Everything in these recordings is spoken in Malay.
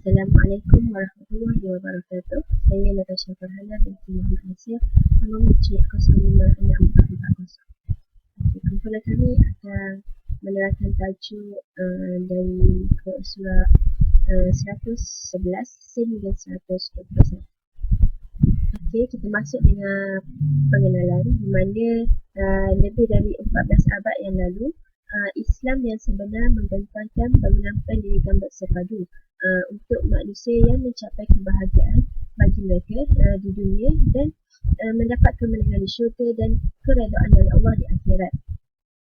Assalamualaikum warahmatullahi wabarakatuh. Saya Natasha Farhana binti Muhammad Nasir, nombor cik 056440. Kumpulan kami akan menerangkan tajuk dari muka surat 111 sehingga 121. Okey, kita masuk dengan pengenalan di mana lebih dari 14 abad yang lalu Islam yang sebenar membentangkan bangunan pendidikan bersepadu untuk manusia yang mencapai kebahagiaan bagi mereka di dunia dan mendapat kemenangan di syurga dan keredaan dari Allah di akhirat.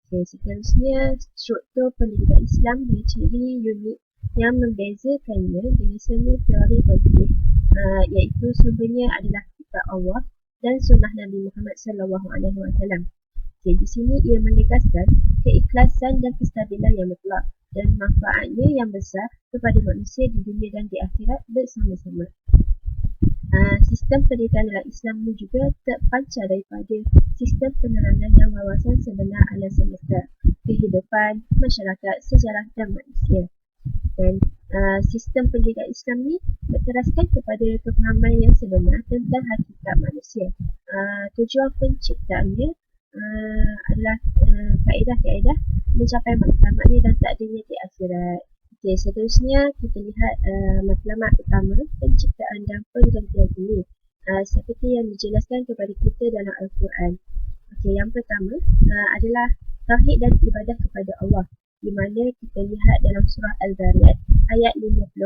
Okay, seterusnya, struktur pendidikan Islam dengan ciri unik yang membezakannya dengan semua teori politik, iaitu sumbernya adalah kitab Allah dan sunnah Nabi Muhammad SAW. Okay, di sini ia menegaskan keikhlasan dan kestabilan yang mutlak dan manfaatnya yang besar kepada manusia di dunia dan di akhirat bersama-sama. Sistem pendidikan dalam Islam ini juga terpancar daripada sistem penerangan yang wawasan sebenar alam semesta, kehidupan, masyarakat, sejarah dan manusia. Dan sistem pendidikan Islam ini berteraskan kepada kefahaman yang sebenar tentang hakikat manusia. Tujuan penciptaannya adalah kaedah-kaedah mencapai matlamatnya dan takdirnya di akhirat. Okay, seterusnya kita lihat matlamat utama penciptaan dan penggantian ini seperti yang dijelaskan kepada kita dalam Al-Quran. Okay, yang pertama adalah tauhid dan ibadah kepada Allah, di mana kita lihat dalam surah Al-Zariyat ayat 56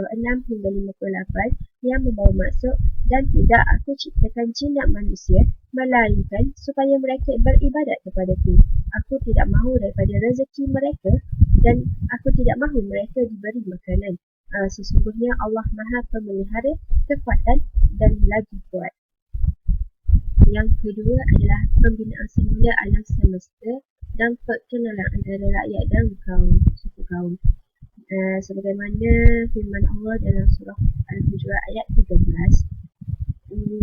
hingga 58 yang membawa maksud, dan tidak aku ciptakan jin dan manusia melainkan supaya mereka beribadat kepadaku. Aku tidak mahu daripada rezeki mereka dan aku tidak mahu mereka diberi makanan. Sesungguhnya Allah Maha Pemelihara kekuatan dan lagi kuat. Yang kedua adalah pembinaan semula alam semesta dan perkenalan antara rakyat dan suku kaum. Sebagaimana firman Allah dalam surah Al-Hujurat ayat 13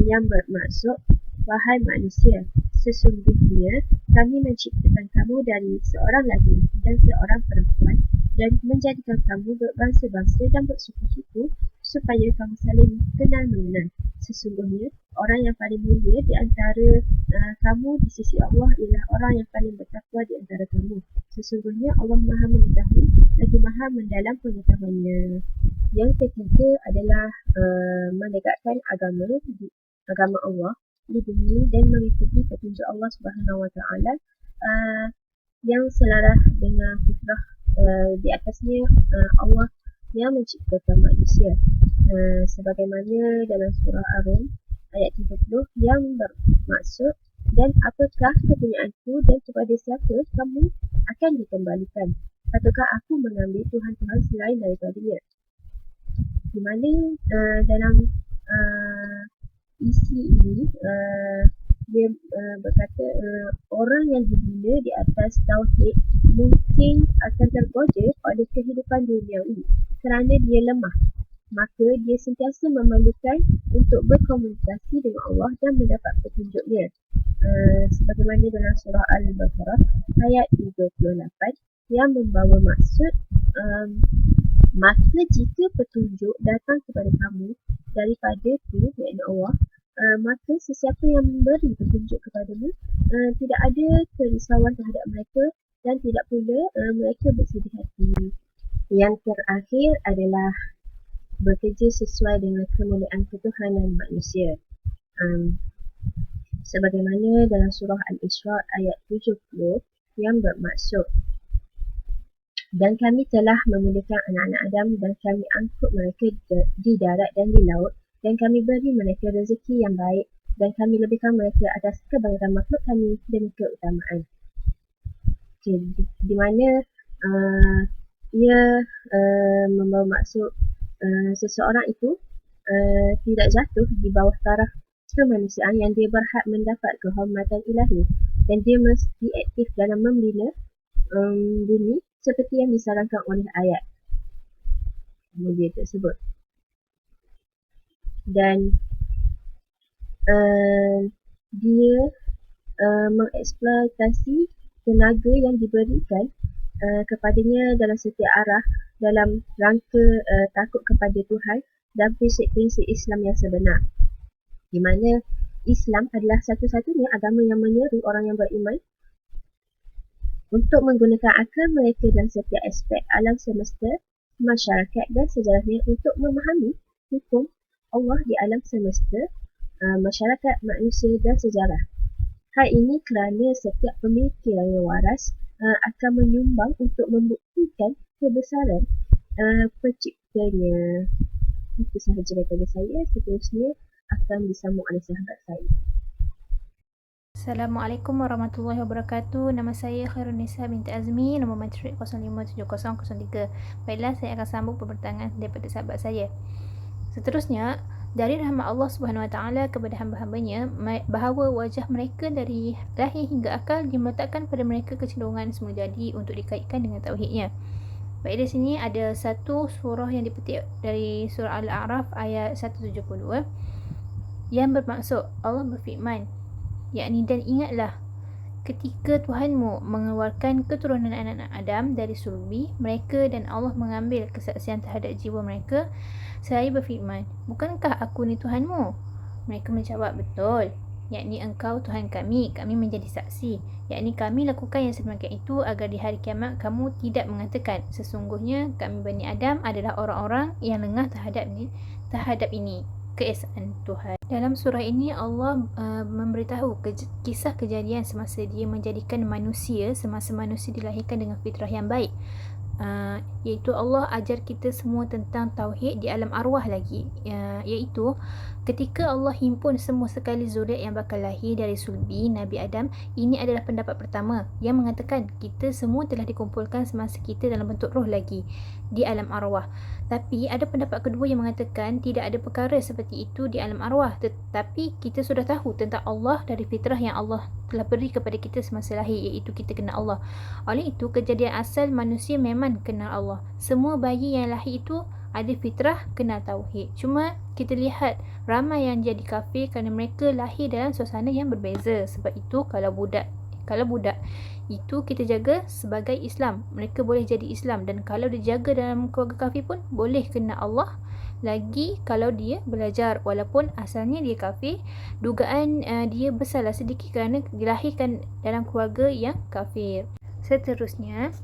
yang bermaksud, wahai manusia, sesungguhnya kami menciptakan kamu dari seorang laki-laki dan seorang perempuan dan menjadikan kamu berbangsa-bangsa dan bersuku-suku supaya kamu saling kenal mengenal. Sesungguhnya orang yang paling mulia di antara kamu di sisi Allah ialah orang yang paling bertakwa di antara kamu. Sesungguhnya Allah Maha mengetahui lagi Maha mendalam pengetahuannya. Yang ketiga adalah menegakkan agama Allah di bumi dan mengikuti petunjuk Allah Subhanahu Wa Taala yang selaras dengan fitrah di atasnya Allah yang menciptakan manusia, sebagaimana dalam surah Ar-Rum ayat 30 yang bermaksud, dan apakah kepunyaanku dan kepada siapa kamu akan dikembalikan? Ataukah aku mengambil Tuhan-Tuhan selain daripadanya? Di mana dalam isi ini dia berkata orang yang dibina di atas tauhid mungkin akan tergoda oleh kehidupan duniawi kerana dia lemah, maka dia sentiasa memerlukan untuk berkomunikasi dengan Allah dan mendapat petunjuknya, sebagaimana dalam surah Al-Baqarah ayat 38 yang membawa maksud, maka jika petunjuk datang kepada kamu daripadaku, iaitu Allah, maka sesiapa yang memberi petunjuk kepadamu tidak ada kerisauan terhadap mereka dan tidak pula mereka bersedih hati. Yang terakhir adalah bekerja sesuai dengan kemuliaan ketuhanan manusia, sebagaimana dalam surah Al-Isra ayat 70 yang bermaksud, dan kami telah memudahkan anak-anak Adam dan kami angkut mereka di darat dan di laut, dan kami beri mereka rezeki yang baik, dan kami lebihkan mereka atas kebanyakan makhluk kami demi keutamaan. Okay, di mana ia membawa maksud seseorang itu tidak jatuh di bawah taraf kemanusiaan yang dia berhak mendapat kehormatan ilahi, dan dia mesti aktif dalam membina bumi seperti yang disarankan oleh ayat media tersebut. Dan dia mengeksploitasi tenaga yang diberikan kepadanya dalam setiap arah dalam rangka takut kepada Tuhan dan prinsip-prinsip Islam yang sebenar, di mana Islam adalah satu-satunya agama yang menyeru orang yang beriman untuk menggunakan akal mereka dalam setiap aspek alam semesta, masyarakat dan sejarahnya untuk memahami hukum Allah di alam semesta, masyarakat, manusia dan sejarah. Hal ini kerana setiap pemikiran yang waras akan menyumbang untuk membuktikan kebesaran penciptanya. Itu sahaja daripada saya. Seterusnya akan disambung oleh sahabat saya. Assalamualaikum warahmatullahi wabarakatuh. Nama saya Khairunisa binti Azmi, nombor matrik 057003. Baiklah, saya akan sambung pertanyaan daripada sahabat saya. Seterusnya, dari rahmat Allah Subhanahu Wa Taala kepada hamba-hambanya, bahawa wajah mereka dari lahir hingga akal dimeletakkan pada mereka kecenderungan semula jadi untuk dikaitkan dengan tauhidnya. Baik, di sini ada satu surah yang dipetik dari surah Al-A'raf ayat 172 yang bermaksud Allah berfirman, yakni dan ingatlah ketika Tuhanmu mengeluarkan keturunan anak-anak Adam dari sulbi mereka dan Allah mengambil kesaksian terhadap jiwa mereka seraya berfirman, bukankah aku ni Tuhanmu? Mereka menjawab, betul, yakni engkau Tuhan kami menjadi saksi, yakni kami lakukan yang sedemikian itu agar di hari kiamat kamu tidak mengatakan, sesungguhnya kami Bani Adam adalah orang-orang yang lengah terhadap ini, keesaan Tuhan. Dalam surah ini Allah memberitahu kisah kejadian semasa dia menjadikan manusia, semasa manusia dilahirkan dengan fitrah yang baik, iaitu Allah ajar kita semua tentang tauhid di alam arwah lagi, iaitu ketika Allah himpun semua sekali zuriat yang bakal lahir dari sulbi Nabi Adam. Ini adalah pendapat pertama yang mengatakan kita semua telah dikumpulkan semasa kita dalam bentuk roh lagi di alam arwah. Tapi ada pendapat kedua yang mengatakan tidak ada perkara seperti itu di alam arwah, tetapi kita sudah tahu tentang Allah dari fitrah yang Allah telah beri kepada kita semasa lahir, iaitu kita kenal Allah. Oleh itu, kejadian asal manusia memang kenal Allah. Semua bayi yang lahir itu ada fitrah kenal tauhid. Cuma kita lihat ramai yang jadi kafir kerana mereka lahir dalam suasana yang berbeza. Sebab itu kalau budak itu kita jaga sebagai Islam, mereka boleh jadi Islam, dan kalau dia jaga dalam keluarga kafir pun boleh kenal Allah. Lagi kalau dia belajar walaupun asalnya dia kafir, dugaan dia bersalah sedikit kerana dilahirkan dalam keluarga yang kafir. Seterusnya,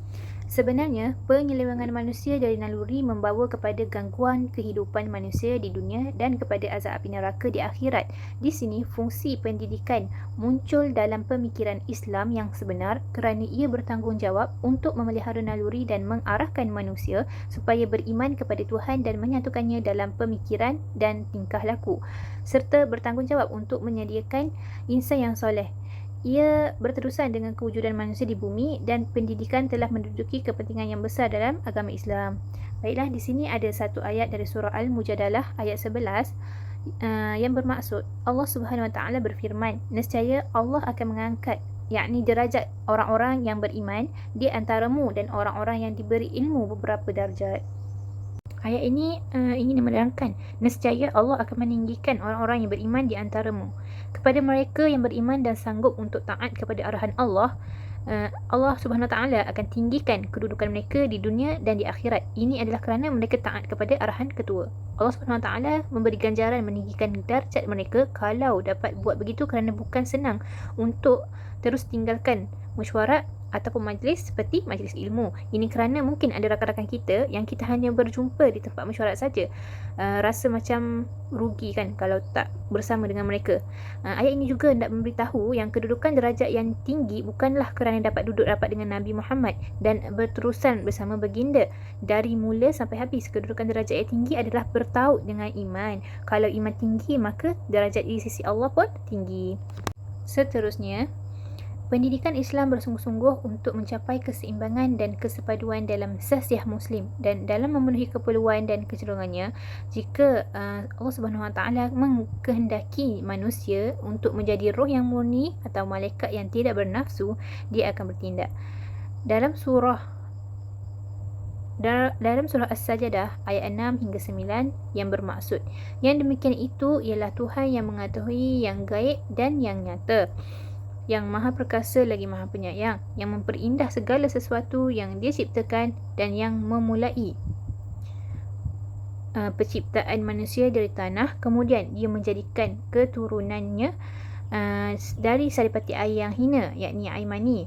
sebenarnya penyelewengan manusia dari naluri membawa kepada gangguan kehidupan manusia di dunia dan kepada azab api neraka di akhirat. Di sini fungsi pendidikan muncul dalam pemikiran Islam yang sebenar kerana ia bertanggungjawab untuk memelihara naluri dan mengarahkan manusia supaya beriman kepada Tuhan dan menyatukannya dalam pemikiran dan tingkah laku, serta bertanggungjawab untuk menyediakan insan yang soleh. Ia berterusan dengan kewujudan manusia di bumi dan pendidikan telah menduduki kepentingan yang besar dalam agama Islam. Baiklah, di sini ada satu ayat dari surah Al-Mujadalah ayat 11 yang bermaksud Allah Subhanahu Wa Taala berfirman, nescaya Allah akan mengangkat, yakni derajat orang-orang yang beriman di antaramu dan orang-orang yang diberi ilmu beberapa darjat. Ayat ini ingin menerangkan nescaya Allah akan meninggikan orang-orang yang beriman di antaramu. Kepada mereka yang beriman dan sanggup untuk taat kepada arahan Allah, Allah Subhanahu Wa Taala akan tinggikan kedudukan mereka di dunia dan di akhirat. Ini adalah kerana mereka taat kepada arahan ketua. Allah Subhanahu Wa Taala memberi ganjaran meninggikan darjat mereka kalau dapat buat begitu, kerana bukan senang untuk terus tinggalkan mesyuarat ataupun majlis seperti majlis ilmu. Ini kerana mungkin ada rakan-rakan kita yang kita hanya berjumpa di tempat mesyuarat saja, rasa macam rugi kan kalau tak bersama dengan mereka. Ayat ini juga hendak memberitahu yang kedudukan derajat yang tinggi bukanlah kerana dapat duduk rapat dengan Nabi Muhammad dan berterusan bersama baginda dari mula sampai habis. Kedudukan derajat yang tinggi adalah bertaut dengan iman. Kalau iman tinggi, maka derajat di sisi Allah pun tinggi. Seterusnya, pendidikan Islam bersungguh-sungguh untuk mencapai keseimbangan dan kesepaduan dalam sasiah Muslim, dan dalam memenuhi keperluan dan kecenderungannya. Jika Allah Subhanahu Wa Taala mengkehendaki manusia untuk menjadi roh yang murni atau malaikat yang tidak bernafsu, dia akan bertindak. Dalam surah As-Sajdah ayat 6 hingga 9 yang bermaksud, yang demikian itu ialah Tuhan yang mengetahui yang gaib dan yang nyata. yang Maha Perkasa lagi Maha Penyayang, yang memperindah segala sesuatu yang Dia ciptakan dan yang memulai penciptaan manusia dari tanah, kemudian Dia menjadikan keturunannya dari saripati air yang hina, yakni air mani.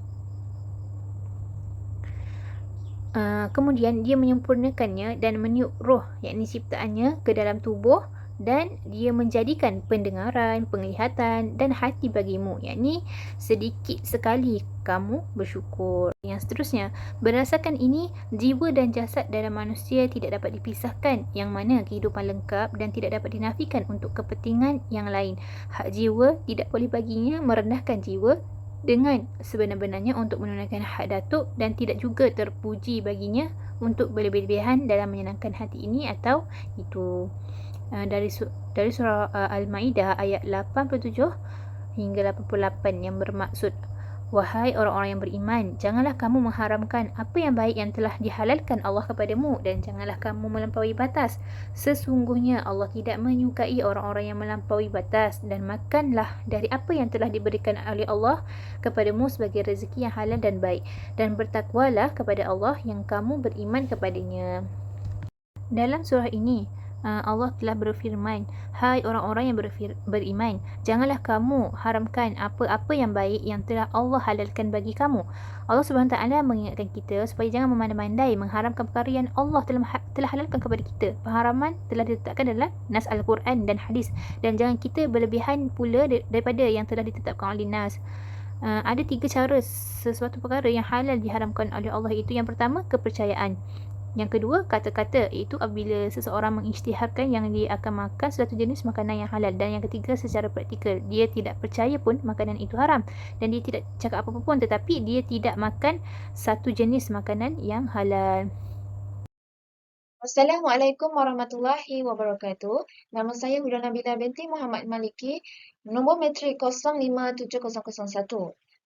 Kemudian dia menyempurnakannya dan meniup roh, yakni ciptaannya, ke dalam tubuh, dan dia menjadikan pendengaran, penglihatan dan hati bagimu, yakni sedikit sekali kamu bersyukur. Yang seterusnya, berdasarkan ini, jiwa dan jasad dalam manusia tidak dapat dipisahkan, yang mana kehidupan lengkap dan tidak dapat dinafikan untuk kepentingan yang lain. Hak jiwa tidak boleh baginya merendahkan jiwa dengan sebenar-benarnya untuk menunaikan hak datuk, dan tidak juga terpuji baginya untuk berlebihan dalam menyenangkan hati ini atau itu. Dari surah Al-Maidah ayat 87 hingga 88 yang bermaksud, wahai orang-orang yang beriman, janganlah kamu mengharamkan apa yang baik yang telah dihalalkan Allah kepadamu, dan janganlah kamu melampaui batas. Sesungguhnya Allah tidak menyukai orang-orang yang melampaui batas, dan makanlah dari apa yang telah diberikan oleh Allah kepadamu sebagai rezeki yang halal dan baik, dan bertakwalah kepada Allah yang kamu beriman kepadanya. Dalam surah ini, Allah telah berfirman, hai orang-orang yang beriman, janganlah kamu haramkan apa-apa yang baik yang telah Allah halalkan bagi kamu. Allah SWT mengingatkan kita supaya jangan memandai-mandai mengharamkan perkara yang Allah telah halalkan kepada kita. Pengharaman telah ditetapkan dalam nas Al-Quran dan hadis, dan jangan kita berlebihan pula daripada yang telah ditetapkan oleh nas. Ada 3 cara sesuatu perkara yang halal diharamkan oleh Allah itu. Yang pertama, kepercayaan. Yang kedua, kata-kata, iaitu apabila seseorang mengisytiharkan yang dia akan makan suatu jenis makanan yang halal. Dan yang ketiga, secara praktikal, dia tidak percaya pun makanan itu haram, dan dia tidak cakap apa-apa pun, tetapi dia tidak makan satu jenis makanan yang halal. Assalamualaikum warahmatullahi wabarakatuh. Nama saya Huda Nabila binti Muhammad Maliki, nombor matrik 057001.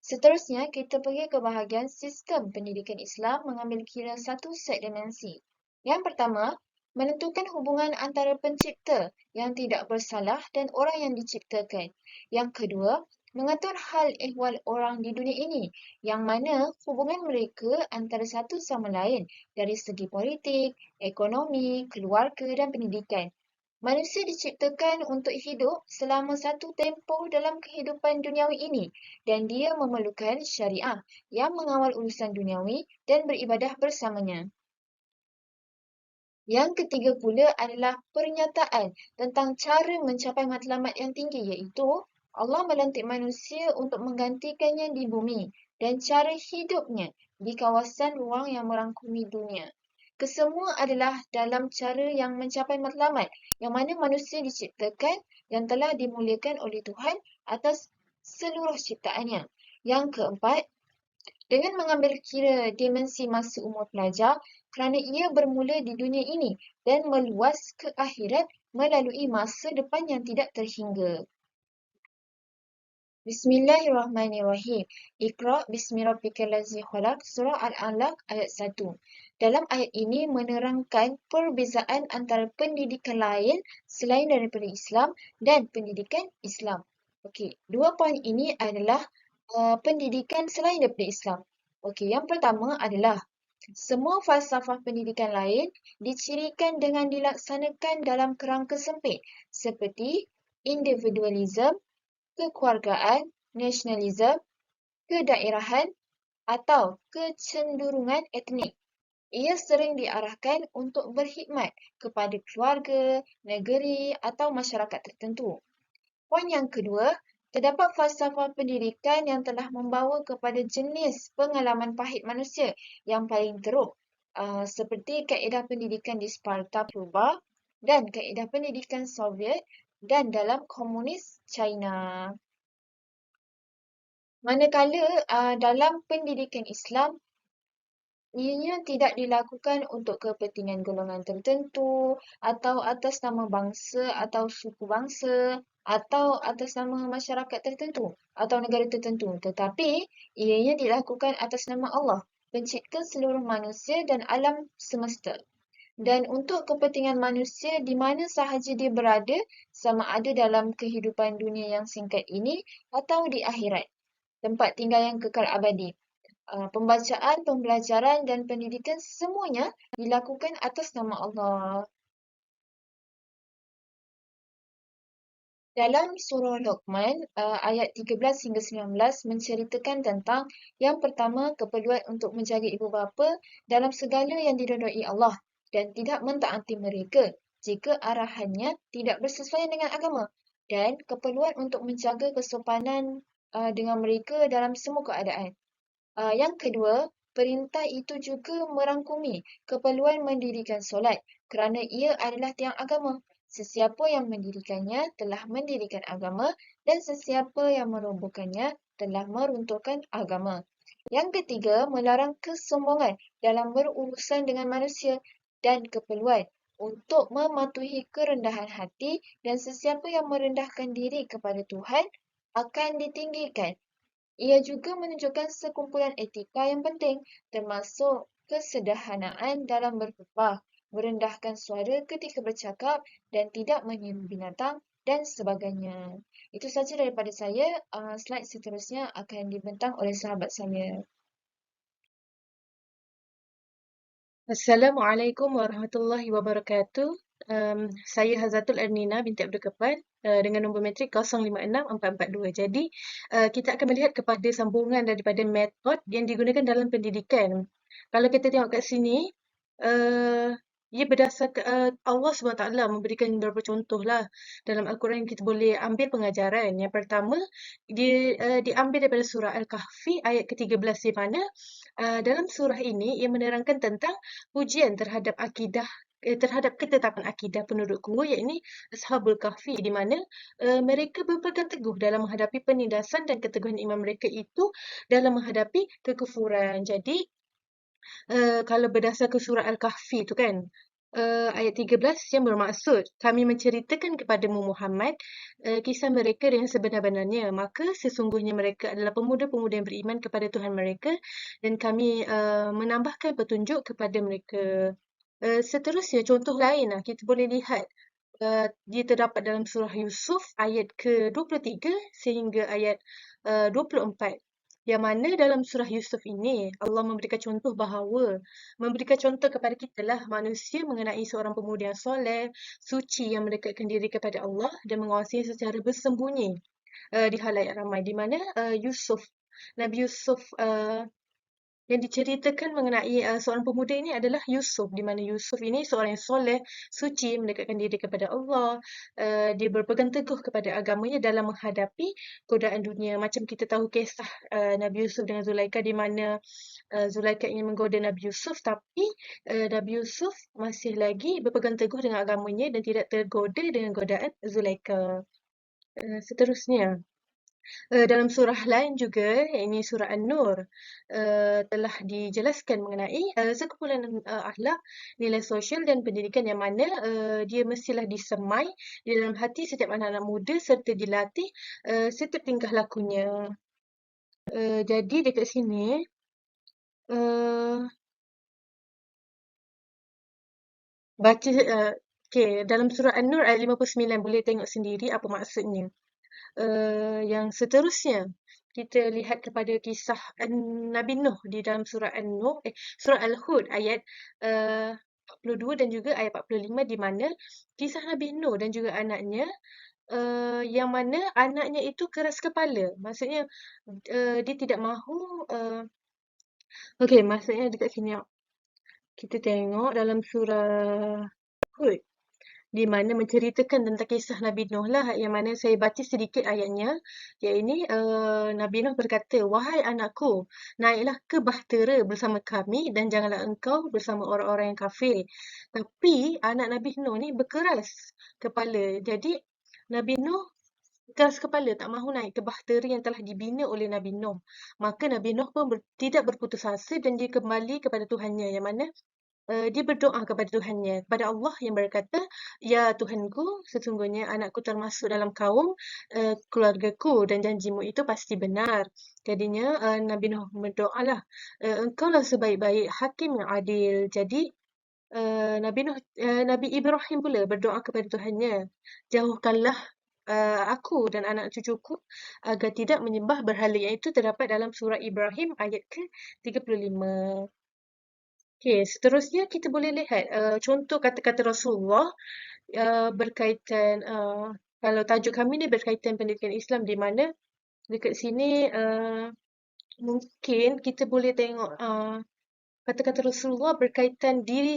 Seterusnya, kita pergi ke bahagian sistem pendidikan Islam mengambil kira satu set dimensi. Yang pertama, menentukan hubungan antara pencipta yang tidak bersalah dan orang yang diciptakan. Yang kedua, mengatur hal ehwal orang di dunia ini, yang mana hubungan mereka antara satu sama lain dari segi politik, ekonomi, keluarga dan pendidikan. Manusia diciptakan untuk hidup selama satu tempoh dalam kehidupan duniawi ini, dan dia memerlukan syariah yang mengawal urusan duniawi dan beribadah bersamanya. Yang ketiga pula adalah pernyataan tentang cara mencapai matlamat yang tinggi, iaitu Allah melantik manusia untuk menggantikannya di bumi dan cara hidupnya di kawasan ruang yang merangkumi dunia. Kesemua adalah dalam cara yang mencapai matlamat, yang mana manusia diciptakan yang telah dimuliakan oleh Tuhan atas seluruh ciptaannya. Yang keempat, dengan mengambil kira dimensi masa umur pelajar, kerana ia bermula di dunia ini dan meluas ke akhirat melalui masa depan yang tidak terhingga. Bismillahirrahmanirrahim. Iqra' bismi rabbikal ladzi khalaq, surah Al-Alaq ayat 1. Dalam ayat ini menerangkan perbezaan antara pendidikan lain selain daripada Islam dan pendidikan Islam. Okey, dua poin ini adalah pendidikan selain daripada Islam. Okey, yang pertama adalah semua falsafah pendidikan lain dicirikan dengan dilaksanakan dalam kerangka sempit seperti individualism, kekeluargaan, nasionalisme, kedaerahan atau kecenderungan etnik. Ia sering diarahkan untuk berkhidmat kepada keluarga, negeri atau masyarakat tertentu. Poin yang kedua, terdapat falsafah pendidikan yang telah membawa kepada jenis pengalaman pahit manusia yang paling teruk, seperti kaedah pendidikan di Sparta Purba dan kaedah pendidikan Soviet dan dalam komunis China. Manakala dalam pendidikan Islam, ianya tidak dilakukan untuk kepentingan golongan tertentu atau atas nama bangsa atau suku bangsa atau atas nama masyarakat tertentu atau negara tertentu, tetapi ianya dilakukan atas nama Allah, pencipta seluruh manusia dan alam semesta, dan untuk kepentingan manusia di mana sahaja dia berada, sama ada dalam kehidupan dunia yang singkat ini atau di akhirat. tempat tinggal yang kekal abadi. Pembacaan, pembelajaran dan pendidikan semuanya dilakukan atas nama Allah. Dalam surah Luqman, ayat 13 hingga 19 menceritakan tentang yang pertama, keperluan untuk menjaga ibu bapa dalam segala yang diredai Allah dan tidak mentaati mereka jika arahannya tidak bersesuaian dengan agama, dan keperluan untuk menjaga kesopanan dengan mereka dalam semua keadaan. Yang kedua, perintah itu juga merangkumi keperluan mendirikan solat kerana ia adalah tiang agama. Sesiapa yang mendirikannya telah mendirikan agama dan sesiapa yang merobohkannya telah meruntuhkan agama. Yang ketiga, melarang kesombongan dalam berurusan dengan manusia dan keperluan untuk mematuhi kerendahan hati dan sesiapa yang merendahkan diri kepada Tuhan akan ditinggikan. Ia juga menunjukkan sekumpulan etika yang penting, termasuk kesederhanaan dalam berkhutbah, merendahkan suara ketika bercakap dan tidak meniru binatang dan sebagainya. Itu saja daripada saya. Slide seterusnya akan dibentang oleh sahabat saya. Assalamualaikum warahmatullahi wabarakatuh. Saya Hazatul Ernina binti Abdul Kepan dengan nombor matrik 056442. Jadi, kita akan melihat kepada sambungan daripada metod yang digunakan dalam pendidikan. Kalau kita tengok kat sini, ia berdasarkan Allah SWT memberikan beberapa contoh lah. Dalam Al-Quran kita boleh ambil pengajaran. Yang pertama, dia diambil daripada surah Al-Kahfi ayat ke-13 di mana dalam surah ini ia menerangkan tentang ujian terhadap akidah terhadap ketetapan akidah pendudukku, iaitu Ashabul Kahfi, di mana mereka berpegang teguh dalam menghadapi penindasan dan keteguhan iman mereka itu dalam menghadapi kekufuran. Jadi, kalau berdasarkan surah Al-Kahfi tu kan, ayat 13 yang bermaksud, kami menceritakan kepadamu Muhammad kisah mereka dengan sebenar-benarnya. Maka sesungguhnya mereka adalah pemuda-pemuda yang beriman kepada Tuhan mereka dan kami menambahkan petunjuk kepada mereka. Seterusnya, contoh lain kita boleh lihat dia terdapat dalam surah Yusuf ayat ke-23 sehingga ayat 24. Yang mana dalam surah Yusuf ini Allah memberikan contoh bahawa memberikan contoh kepada kita lah manusia mengenai seorang pemuda yang soleh, suci yang mendekatkan diri kepada Allah dan menguasai secara bersembunyi di halayak ramai, di mana Nabi Yusuf yang diceritakan mengenai seorang pemuda ini adalah Yusuf, di mana Yusuf ini seorang yang soleh, suci, mendekatkan diri kepada Allah. Dia berpegang teguh kepada agamanya dalam menghadapi godaan dunia. Macam kita tahu kisah Nabi Yusuf dengan Zulaikha, di mana Zulaikha ingin menggoda Nabi Yusuf, tapi Nabi Yusuf masih lagi berpegang teguh dengan agamanya dan tidak tergoda dengan godaan Zulaikha. Seterusnya, dalam surah lain juga, ini surah An-Nur, telah dijelaskan mengenai sekumpulan akhlak, nilai sosial dan pendidikan yang mana dia mestilah disemai di dalam hati setiap anak-anak muda serta dilatih setiap tingkah lakunya. Jadi dekat sini, baca, dalam surah An-Nur ayat 59 boleh tengok sendiri apa maksudnya. Yang seterusnya, kita lihat kepada kisah Nabi Nuh di dalam surah surah Al-Hud ayat 42 dan juga ayat 45, di mana kisah Nabi Nuh dan juga anaknya, yang mana anaknya itu keras kepala. Maksudnya dia tidak mahu okey, maksudnya dekat sini kita tengok dalam surah Hud, di mana menceritakan tentang kisah Nabi Nuh lah, yang mana saya baca sedikit ayatnya, iaitu Nabi Nuh berkata, "Wahai anakku, naiklah ke bahtera bersama kami dan janganlah engkau bersama orang-orang yang kafir." Tapi anak Nabi Nuh ni berkeras kepala. Jadi Nabi Nuh keras kepala, tak mahu naik ke bahtera yang telah dibina oleh Nabi Nuh. Maka Nabi Nuh pun tidak berputus asa dan dia kembali kepada Tuhannya, yang mana dia berdoa kepada Tuhannya, kepada Allah, yang berkata, "Ya Tuhanku, sesungguhnya anakku termasuk dalam kaum keluargaku dan janjimu itu pasti benar." Jadinya Nabi Nuh berdoalah, "Engkaulah sebaik-baik hakim yang adil." Jadi Nabi Ibrahim pula berdoa kepada Tuhannya, "Jauhkanlah aku dan anak cucuku agar tidak menyembah berhala, iaitu terdapat dalam surah Ibrahim ayat ke-35. Okey, seterusnya kita boleh lihat contoh kata-kata Rasulullah berkaitan kalau tajuk kami ni berkaitan pendidikan Islam, di mana dekat sini mungkin kita boleh tengok kata-kata Rasulullah berkaitan diri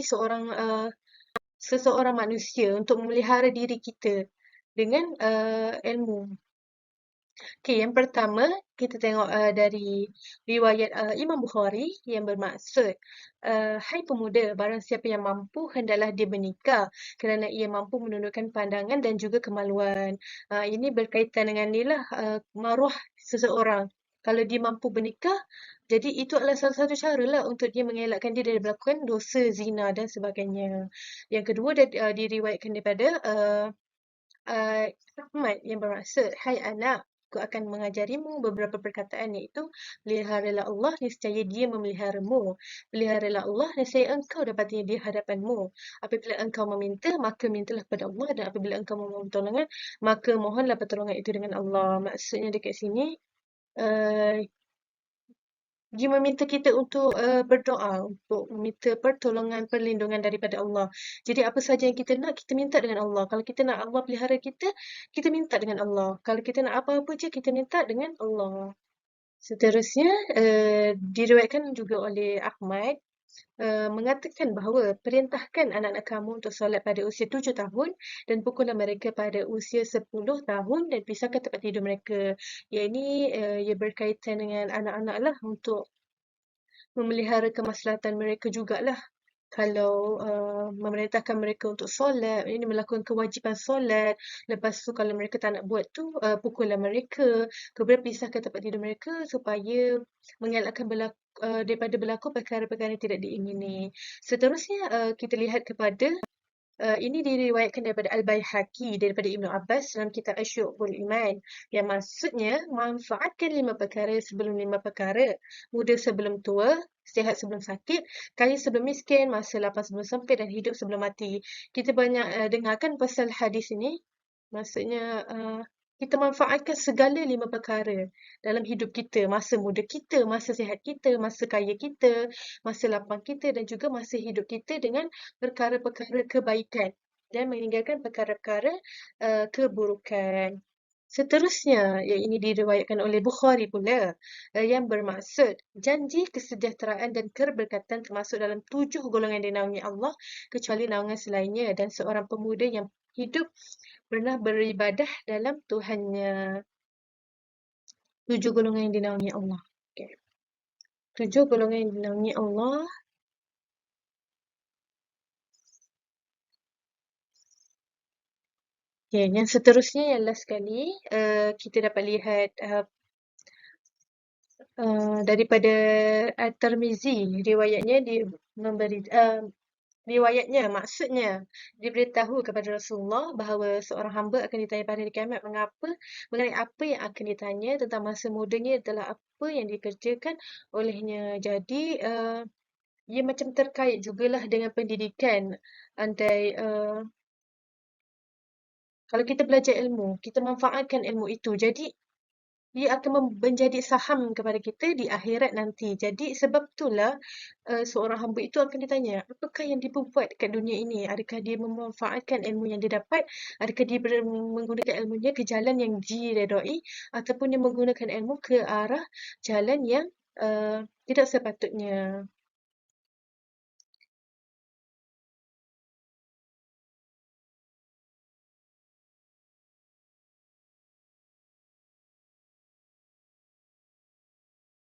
seseorang manusia untuk memelihara diri kita dengan ilmu. Okey, yang pertama kita tengok dari riwayat Imam Bukhari yang bermaksud, hai pemuda, barang siapa yang mampu hendaklah dia menikah kerana ia mampu menundukkan pandangan dan juga kemaluan. Ini berkaitan dengan inilah maruah seseorang. Kalau dia mampu bernikah, jadi itu adalah salah satu cara lah untuk dia mengelakkan dia dari melakukan dosa zina dan sebagainya. Yang kedua diriwayatkan daripada Ahmad yang bermaksud, hai anak, aku akan mengajarimu beberapa perkataan, iaitu peliharalah Allah, nescaya dia memeliharamu. Peliharalah Allah, nescaya engkau dapatinya di hadapanmu. Apabila engkau meminta, maka mintalah kepada Allah, dan apabila engkau memohon pertolongan, maka mohonlah pertolongan itu dengan Allah. Maksudnya dekat sini, uh, dia meminta kita untuk berdoa, untuk meminta pertolongan, perlindungan daripada Allah. Jadi apa saja yang kita nak, kita minta dengan Allah. Kalau kita nak Allah pelihara kita, kita minta dengan Allah. Kalau kita nak apa-apa je, kita minta dengan Allah. Seterusnya, diriwayatkan juga oleh Ahmad, mengatakan bahawa perintahkan anak-anak kamu untuk solat pada usia 7 tahun dan pukullah mereka pada usia 10 tahun dan pisahkan tempat tidur mereka. Yang ini ia berkaitan dengan anak-anak lah, untuk memelihara kemaslahatan mereka jugalah. Kalau memerintahkan mereka untuk solat, ini melakukan kewajipan solat. Lepas tu kalau mereka tak nak buat tu, pukullah mereka. Kemudian pisahkan tempat tidur mereka supaya mengelakkan daripada berlaku perkara-perkara yang tidak diingini. Seterusnya kita lihat kepada ini diriwayatkan daripada Al-Baihaqi daripada Ibnu Abbas dalam kitab Asyu'bul Iman, yang maksudnya manfaatkan 5 perkara sebelum 5 perkara, muda sebelum tua, sihat sebelum sakit, kaya sebelum miskin, masa lapang sebelum sempit, dan hidup sebelum mati. Kita banyak dengarkan pasal hadis ini. Maksudnya kita manfaatkan segala 5 perkara dalam hidup kita, masa muda kita, masa sihat kita, masa kaya kita, masa lapang kita, dan juga masa hidup kita dengan perkara-perkara kebaikan dan meninggalkan perkara-perkara keburukan. Seterusnya, yang ini diriwayatkan oleh Bukhari pula, yang bermaksud janji kesejahteraan dan keberkatan termasuk dalam 7 golongan dinaungi Allah kecuali naungan selainnya, dan seorang pemuda yang hidup pernah beribadah dalam Tuhannya. 7 golongan yang dinaungi Allah. Okay. 7 golongan yang dinaungi Allah. Okay, yang seterusnya, yang last sekali, kita dapat lihat daripada At-Tirmizi, riwayatnya dia memberi riwayatnya, maksudnya diberitahu kepada Rasulullah bahawa seorang hamba akan ditanya pada hari kiamat mengenai apa yang akan ditanya tentang masa mudanya adalah apa yang dikerjakan olehnya. Jadi ia macam terkait jugalah dengan pendidikan. Andai kalau kita belajar ilmu, kita manfaatkan ilmu itu, jadi ia akan menjadi saham kepada kita di akhirat nanti. Jadi sebab itulah seorang hamba itu akan ditanya, apakah yang dia buat dekat dunia ini? Adakah dia memanfaatkan ilmu yang dia dapat? Adakah dia menggunakan ilmunya ke jalan yang diredai? Ataupun dia menggunakan ilmu ke arah jalan yang tidak sepatutnya?